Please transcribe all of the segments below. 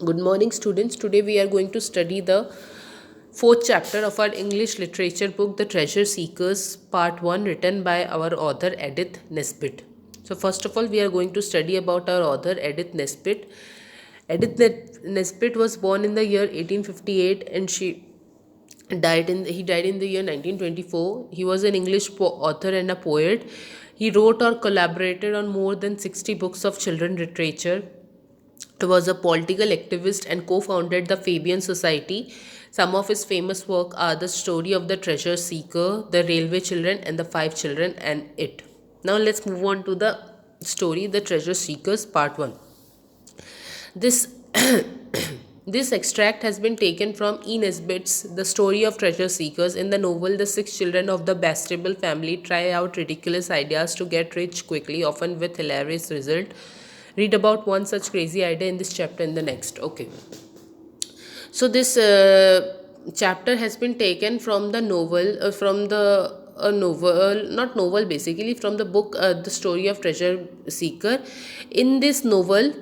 Good morning, students. Today we are going to study the fourth chapter of our English literature book, The Treasure Seekers, Part 1, written by our author Edith Nesbit. So, first of all, we are going to study about our author Edith Nesbit. Nesbit was born in the year 1858 and he died in the year 1924. He was an English author and a poet. He wrote or collaborated on more than 60 books of children literature, was a political activist and co-founded the Fabian Society. Some of his famous work are The Story of the Treasure Seeker, The Railway Children, and The Five Children, and It. Now let's move on to the story, The Treasure Seekers, Part 1. This this extract has been taken from E. Nesbit's The Story of Treasure Seekers. In the novel, the six children of the Bastable family try out ridiculous ideas to get rich quickly, often with hilarious result. Read about one such crazy idea in this chapter and the next. Okay. So this chapter has been taken from the novel, not novel basically, from the book The Story of Treasure Seeker. In this novel,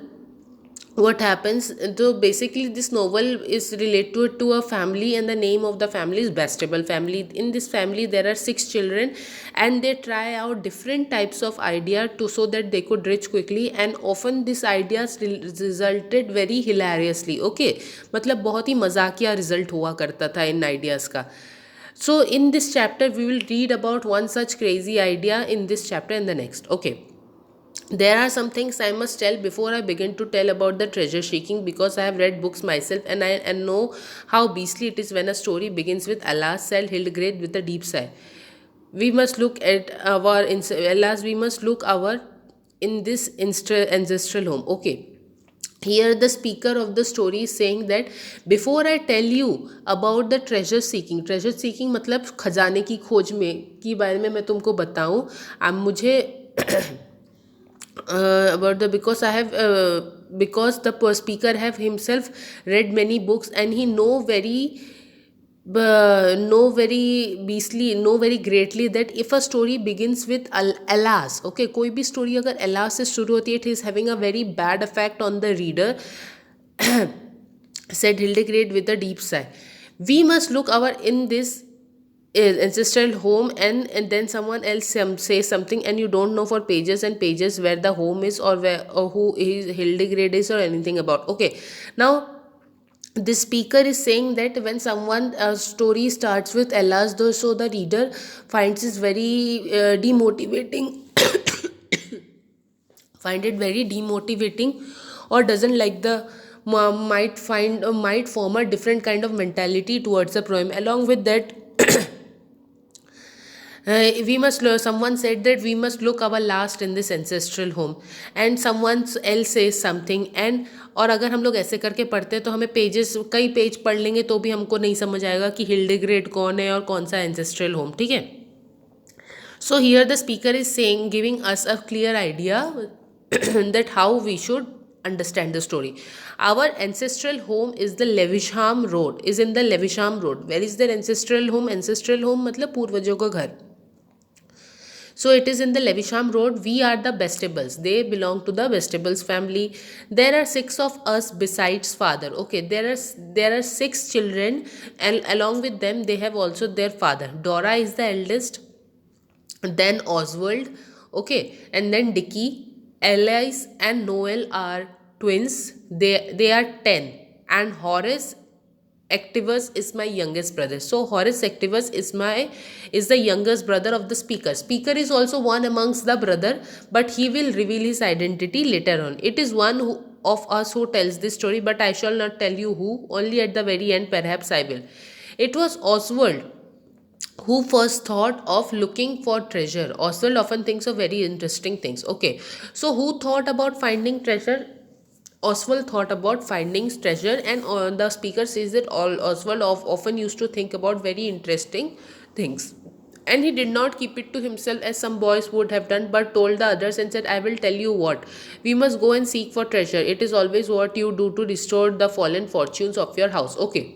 what happens, so basically this novel is related to a family, and the name of the family is Bastable family. In this family there are six children, and they try out different types of idea to so that they could reach quickly, and often these ideas resulted very hilariously. Okay, मतलब बहुत ही मजाकिया result हुआ करता था इन ideas का. So in this chapter we will read about one such crazy idea in this chapter and the next. Okay. There are some things I must tell before I begin to tell about the treasure seeking, because I have read books myself and know how beastly it is when a story begins with "Alas," said Hildegard with a deep sigh. We must look at our alas, we must look our in this ancestral home. Okay. Here the speaker of the story is saying that before I tell you about the treasure seeking मतलब खजाने की खोज में की बारे में मैं तुमको बताऊं, अब मुझे about the because the speaker have himself read many books, and he know very beastly, know very greatly that if a story begins with alas, okay, कोई भी story अगर alas से शुरू होती है, it is having a very bad effect on the reader. Said Hildegard with a deep sigh. We must look our in this ancestral home, and then someone else says something, and you don't know for pages and pages where the home is, or where or who is Hildegard is, or anything about. Okay, now the speaker is saying that when someone story starts with Ella's, though, so the reader finds it very demotivating, find it very demotivating, or doesn't like the might form a different kind of mentality towards the poem. Along with that, someone said that we must look our last in this ancestral home, and someone else says something, and और अगर हम लोग ऐसे करके पढ़ते हैं तो हमें पेजेस कई पेज पढ़ लेंगे तो भी हमको नहीं समझ आएगा कि हिल्डेग्रेड कौन है और कौन सा एंसेस्ट्रल होम. ठीक है. So here the speaker is saying, giving us a clear idea that how we should understand the story. Our ancestral home is the Lewisham Road. Is in the Lewisham Road. Where is their ancestral home? Ancestral home मतलब पूर्वजों का घर. So it is in the Lewisham Road. We are the Bastables. They belong to the Bastables family. There are six of us besides father. Okay, there are six children, and along with them they have also their father. Dora is the eldest, then Oswald, okay, and then Dickie. Alice and Noel are twins. They are 10, and Horace Activus is my youngest brother. So Horace Activus is the youngest brother of the speaker. Speaker is also one amongst the brother, but he will reveal his identity later on. It is one of us who tells this story, but I shall not tell you who. Only at the very end, perhaps I will. It was Oswald who first thought of looking for treasure. Oswald often thinks of very interesting things. Okay, so who thought about finding treasure? Oswald thought about finding treasure, and the speaker says that Oswald often used to think about very interesting things. And he did not keep it to himself as some boys would have done, but told the others and said, I will tell you what. We must go and seek for treasure. It is always what you do to restore the fallen fortunes of your house. Okay.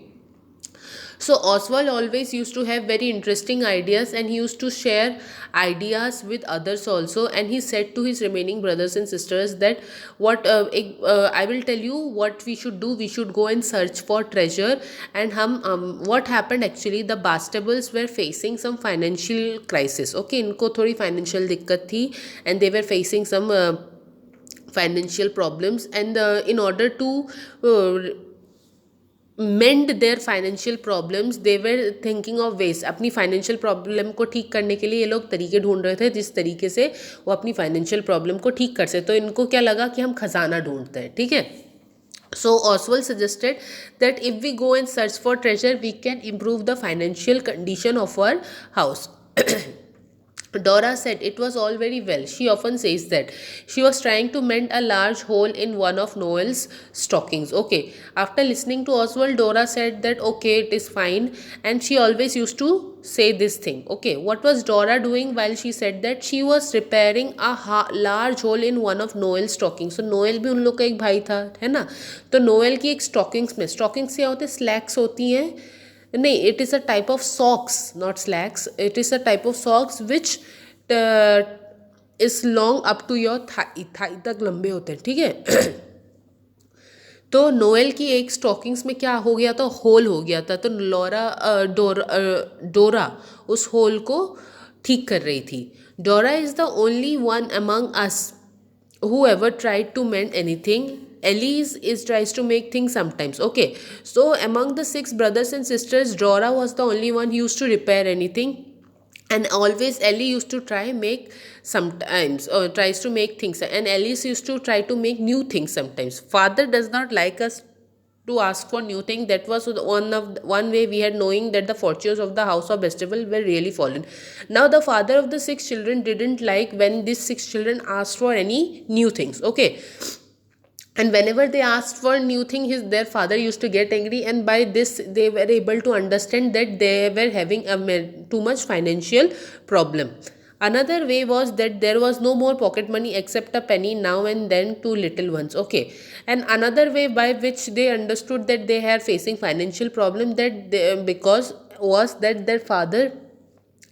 So Oswald always used to have very interesting ideas, and he used to share ideas with others also. And he said to his remaining brothers and sisters that I will tell you what we should do. We should go and search for treasure. And what happened actually, the Bastables were facing some financial crisis. Okay, इनको थोड़ी financial दिक्कत थी, and they were facing some financial problems. And in order to mend there financial problems, they were thinking of ways, अपनी financial problem को ठीक करने के लिए ये लोग तरीके ढूंढ रहे थे जिस तरीके से वो अपनी फाइनेंशियल प्रॉब्लम को ठीक कर सके. तो इनको क्या लगा कि हम खजाना ढूंढते हैं. ठीक है. So Oswald suggested that if we go and search for treasure, we can improve the financial condition of our house. Dora said it was all very well. She often says that she was trying to mend a large hole in one of Noel's stockings. Okay. After listening to Oswald, Dora said that okay, it is fine. And she always used to say this thing. Okay. What was Dora doing while she said that? She was repairing a large hole in one of Noel's stockings. So Noel भी उन लोग का एक भाई था, है ना. तो Noel की एक stockings में, stockings क्या होते हैं, slacks होती हैं. नहीं, it is a type of socks, not slacks. It is a type of socks which is long up to your thigh तक लंबे होते हैं. ठीक है. तो नोएल की एक स्टॉकिंग्स में क्या हो गया था, होल हो गया था. तो डोरा उस होल को ठीक कर रही थी. डोरा is the only one among us who ever tried to mend anything. Ellie tries to make things sometimes. Okay, so among the 6 brothers and sisters, Dora was the only one who used to repair anything, and always Ellie used to sometimes, or tries to make things, and Alice used to try to make new things sometimes. Father does not like us to ask for new thing. That was one way we had knowing that the fortunes of the house of Bastable were really fallen. Now the father of the 6 children didn't like when these 6 children asked for any new things. Okay, and whenever they asked for new thing, their father used to get angry, and by this they were able to understand that they were having too much financial problem. Another way was that there was no more pocket money except a penny now and then to little ones. Okay, and another way by which they understood that they are facing financial problem, was that their father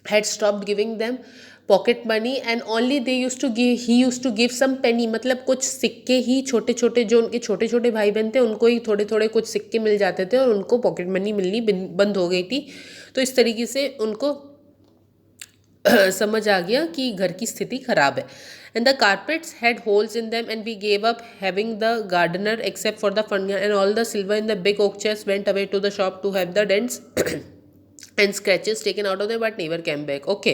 had stopped giving them pocket money, and only he use to give some penny. मतलब कुछ सिक्के ही, छोटे छोटे जो उनके छोटे छोटे भाई बहन थे उनको ही थोड़े थोड़े कुछ सिक्के मिल जाते थे, और उनको पॉकेट मनी मिलनी बंद हो गई थी. तो इस तरीके से उनको समझ आ गया कि घर की स्थिति खराब है. And the carpets had holes in them and we gave up having the gardener except for the fund, and all the silver in the big oak chest went away to the shop to have the dents and scratches taken out of them, but never came back. Okay,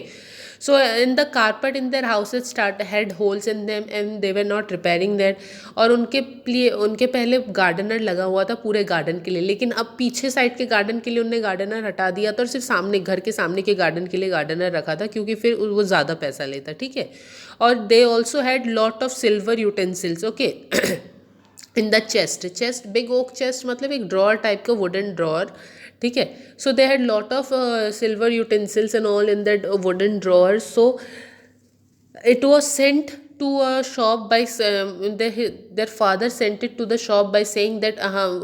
so in the carpet in their houses had holes in them, and they were not repairing that. और उनके पहले gardener लगा हुआ था पूरे garden के लिए, लेकिन अब पीछे साइड के गार्डन के लिए उन्होंने गार्डनर हटा दिया था, और सिर्फ घर के सामने के गार्डन के लिए गार्डनर रखा था, क्योंकि फिर वो ज़्यादा पैसा लेता. ठीक है. और they also had lot of silver utensils. Okay, in the chest big oak chest मतलब एक ड्रॉर टाइप का वुडन ड्रॉर. ठीक है. So they had lot of silver utensils and all in that wooden drawer. So it was sent to a shop by their father sent it to the shop by saying that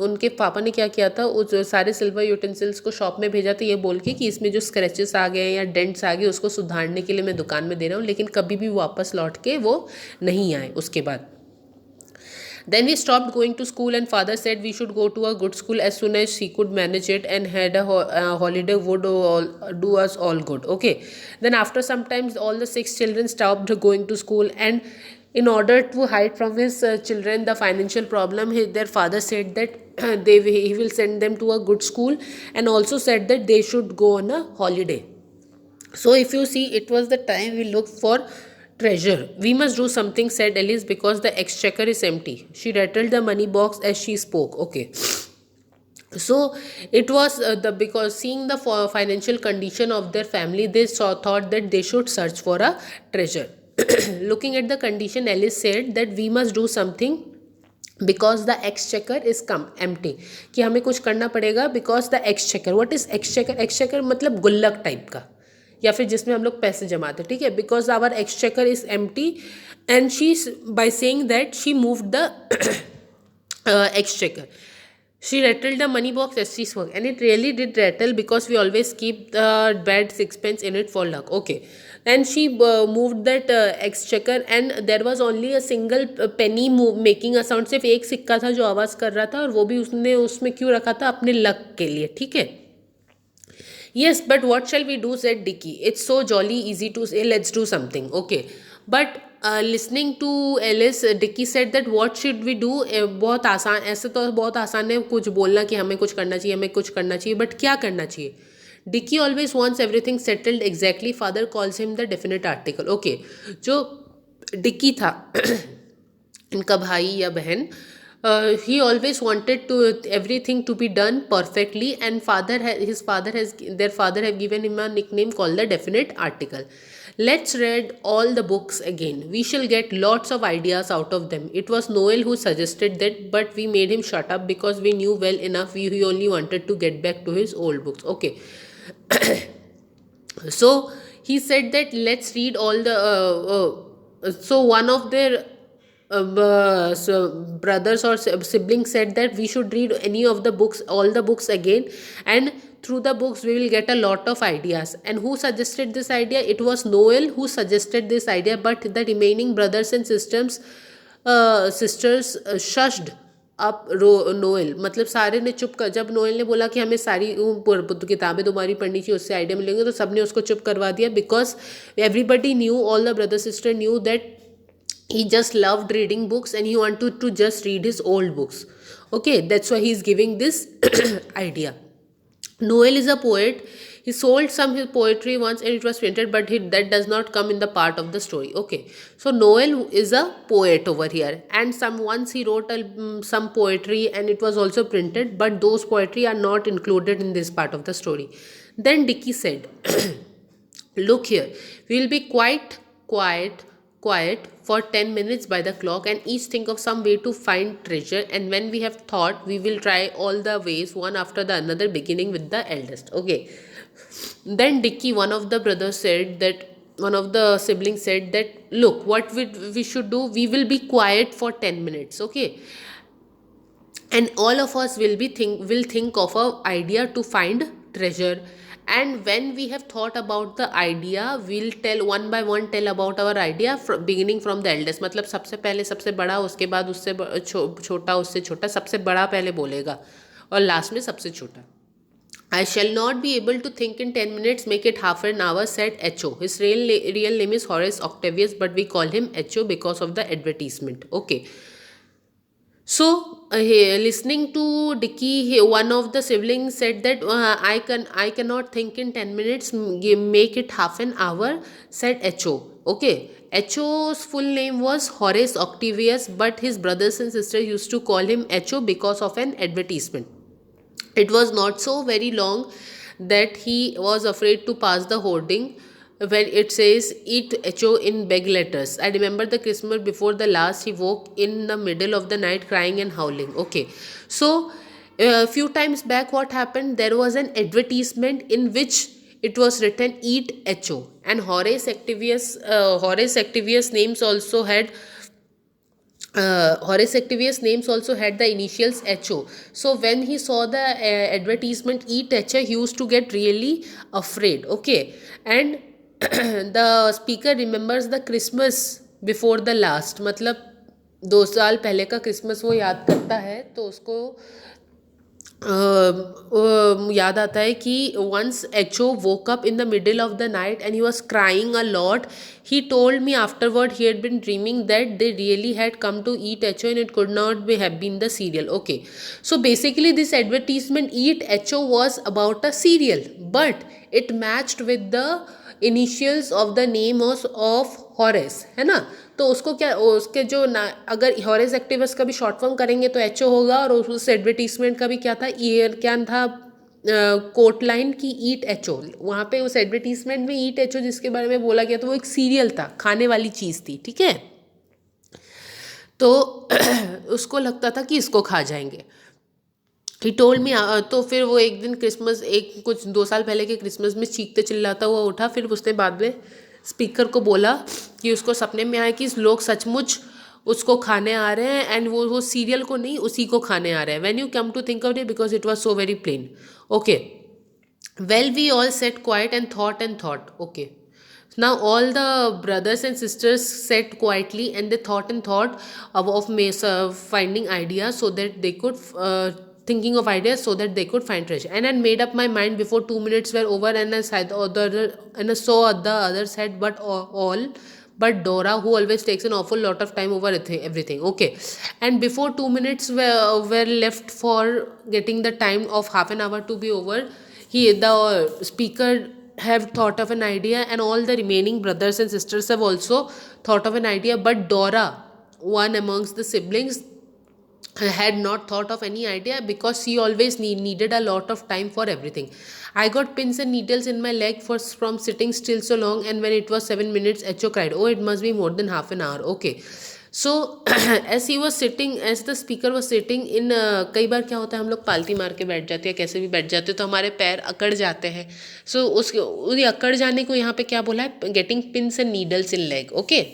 उनके पापा ने क्या किया था, उस सारे silver utensils को shop में भेजा था ये बोल के कि इसमें जो स्क्रैचेस आ गए या डेंट्स आ गए उसको सुधारने के लिए मैं दुकान में दे रहा हूँ, लेकिन कभी भी वापस लौट के वो नहीं आए उसके बाद. Then we stopped going to school, and father said we should go to a good school as soon as he could manage it, and had a holiday would do us all good. Okay. Then after some time all the 6 children stopped going to school, and in order to hide from his children the financial problem, their father said that he will send them to a good school, and also said that they should go on a holiday. So if you see, it was the time we looked for treasure. We must do something, said Alice, because the exchequer is empty. She rattled the money box as she spoke. Okay. So it was because seeing the financial condition of their family, they thought that they should search for a treasure. Looking at the condition, Alice said that we must do something because the exchequer is empty. कि हमें कुछ करना पड़ेगा because the exchequer. What is exchequer? Exchequer मतलब गुल्लक type का, या फिर जिसमें हम लोग पैसे जमाते. ठीक है. Because our exchequer is empty, and she by saying that she moved the exchequer. She rattled the money box as she spoke, and it really did rattle because we always keep the bad sixpence in it for luck. Okay. And she moved that exchequer, and there was only a single penny making a sound. सिर्फ एक सिक्का था जो आवाज़ कर रहा था, और वो भी उसने उसमें क्यों रखा था? अपने लक के लिए, ठीक है. Yes, but what shall we do? Said Dicky. It's so jolly easy to say, let's do something. Okay. But listening to Alice, Dicky said that what should we do? बहुत आसान, ऐसे तो बहुत आसान है कुछ बोलना कि हमें कुछ करना चाहिए, हमें कुछ करना चाहिए, बट क्या करना चाहिए? Dicky always wants everything settled exactly. Father calls him the definite article. Okay. जो Dicky था इनका भाई या बहन, he always wanted to everything to be done perfectly, and their father have given him a nickname called the definite article. Let's read all the books again, we shall get lots of ideas out of them. It was Noel who suggested that, but we made him shut up because we knew well enough he only wanted to get back to his old books. Okay. So he said that let's read all the so one of their brothers or siblings said that we should read any of the books, all the books again, and through the books we will get a lot of ideas. And who suggested this idea? It was Noel who suggested this idea, but the remaining brothers and sisters shushed अब Noel, मतलब सारे ने चुप कर, जब Noel ने बोला कि हमें सारी किताबें तुम्हारी पढ़नी चाहिए, उससे आइडिया मिलेंगे, तो सबने उसको चुप करवा दिया. Because everybody knew, all the brother sister knew that he just loved reading books and he wanted to just read his old books. Okay, that's why he's giving this idea. Noel is a poet. He sold some his poetry once and it was printed, but that does not come in the part of the story. Okay, so Noel is a poet over here, and once he wrote some poetry and it was also printed, but those poetry are not included in this part of the story. Then Dicky said, look here, we'll be quite quiet for 10 minutes by the clock and each think of some way to find treasure, and when we have thought we will try all the ways one after the another, beginning with the eldest. Okay. Then Dicky, one of the siblings said that, look, what we should do, we will be quiet for 10 minutes. Okay, and all of us will think of a idea to find treasure, and when we have thought about the idea we'll tell one by one, tell about our idea beginning from the eldest. मतलब सबसे पहले सबसे बड़ा, उसके बाद उससे छोटा, उससे छोटा, सबसे बड़ा पहले बोलेगा और लास्ट में सबसे छोटा. I shall not be able to think in 10 minutes, make it half an hour, said Echo. His real name is Horace Octavius, but we call him Echo because of the advertisement. Okay. So, listening to Dicky, one of the siblings said that I cannot think in 10 minutes, make it half an hour, said Echo. Okay, Echo's full name was Horace Octavius, but his brothers and sisters used to call him Echo because of an advertisement. It was not so very long that he was afraid to pass the hoarding when it says eat Echo in big letters. I remember the Christmas before the last, he woke in the middle of the night crying and howling. Okay, so a few times back what happened, there was an advertisement in which it was written eat Echo, and Horace Octavius names also had the initials Echo. So when he saw the advertisement eat Echo, he used to get really afraid. Okay, and the speaker remembers the Christmas before the last, मतलब 2 साल पहले का Christmas वो याद करता है, तो उसको याद आता है कि once Echo woke up in the middle of the night and he was crying a lot. He told me afterward he had been dreaming that they really had come to eat Echo and it could not have been the cereal. Okay, so basically this advertisement eat Echo was about a cereal, but it matched with the initials of the name of Horace, है ना. तो उसको क्या, उसके जो अगर Horace actives का भी शॉर्ट फॉर्म करेंगे तो एचओ होगा, और उस एडवर्टीजमेंट का भी क्या था, क्या था, कोट लाइन की ईट एचओ. वहाँ पे उस एडवर्टीजमेंट में ईट एचओ जिसके बारे में बोला गया, तो वो एक सीरियल था, खाने वाली चीज़ थी. ठीक है, तो उसको लगता था कि इसको खा जाएंगे. He told me. तो फिर वो एक दिन क्रिसमस, कुछ 2 साल पहले के क्रिसमस में चीखते चिल्लाता हुआ उठा. फिर उसने बाद में स्पीकर को बोला कि उसको सपने में आया कि लोग सचमुच उसको खाने आ रहे हैं, एंड वो सीरियल को नहीं, उसी को खाने आ रहे हैं. When you come to think of it, because it was so very plain. Okay. Well, we all sat quiet and thought and thought. Okay. Now all the brothers and sisters sat quietly and they thought and thought finding ideas so that they could thinking of ideas so that they could find treasure. And I made up my mind before 2 minutes were over, and I saw the other side, but all but Dora, who always takes an awful lot of time over everything. Okay. And before 2 minutes were left for getting the time of half an hour to be over, the speaker have thought of an idea, and all the remaining brothers and sisters have also thought of an idea, but Dora, one amongst the siblings, had not thought of any idea because she always needed a lot of time for everything. I got pins and needles in my leg from sitting still so long, and when it was 7 minutes, Echo cried, "Oh, it must be more than half an hour." Okay. So as he was sitting, as the speaker was sitting in, कई बार क्या होता है, हम लोग पालती मार के बैठ जाते हैं, कैसे भी बैठ जाते हैं, तो हमारे पैर अकड़ जाते हैं. सो उस अकड़ जाने को यहाँ पे क्या बोला है, getting pins and needles in leg. Okay.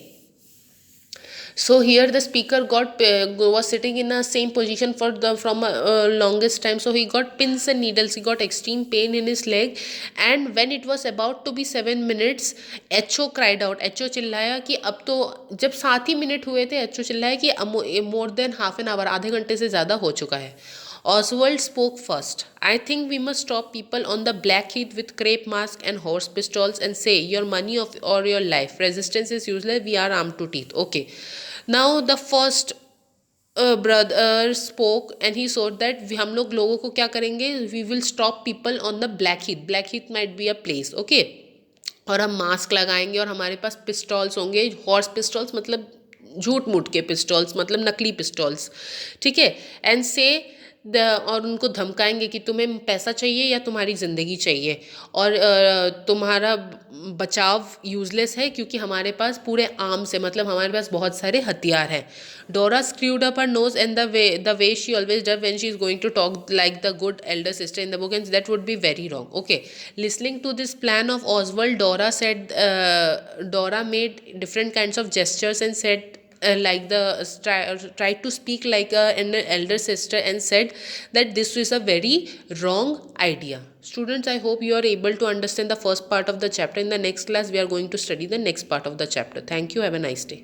So here the speaker was sitting in the same position from longest time. So he got pins and needles. He got extreme pain in his leg, and when it was about to be 7 minutes, Echo cried out. Echo चिल्लाया कि अब तो, जब 7 ही minute हुए थे, Echo चिल्लाया कि more than half an hour, आधे घंटे से ज़्यादा हो चुका है. Oswald spoke first. "I think we must stop people on the Blackheath with crepe mask and horse pistols and say, your money or your life. Resistance is useless. We are armed to teeth." Okay. Now the first brother spoke and he said that हम लोग लोगों को क्या करेंगे, we will stop people on the Blackheath. Blackheath might be a place. Okay. और हम mask लगाएंगे और हमारे पास पिस्टॉल्स होंगे. हॉर्स पिस्टॉल्स मतलब झूठ मूठ के पिस्टॉल्स, मतलब नकली पिस्टॉल्स. ठीक है. एंड से और उनको धमकाएंगे कि तुम्हें पैसा चाहिए या तुम्हारी ज़िंदगी चाहिए, और तुम्हारा बचाव यूज़लेस है क्योंकि हमारे पास पूरे आर्म्स है, मतलब हमारे पास बहुत सारे हथियार हैं. Dora screwed up her nose and the way she always does when she is going to talk like the good elder sister in the book, and that would be very wrong. Okay. Listening to this plan of Oswald, Dora made different kinds of gestures and said, tried to speak like an elder sister, and said that this is a very wrong idea. Students, I hope you are able to understand the first part of the chapter. In the next class we are going to study the next part of the chapter. Thank you. Have a nice day.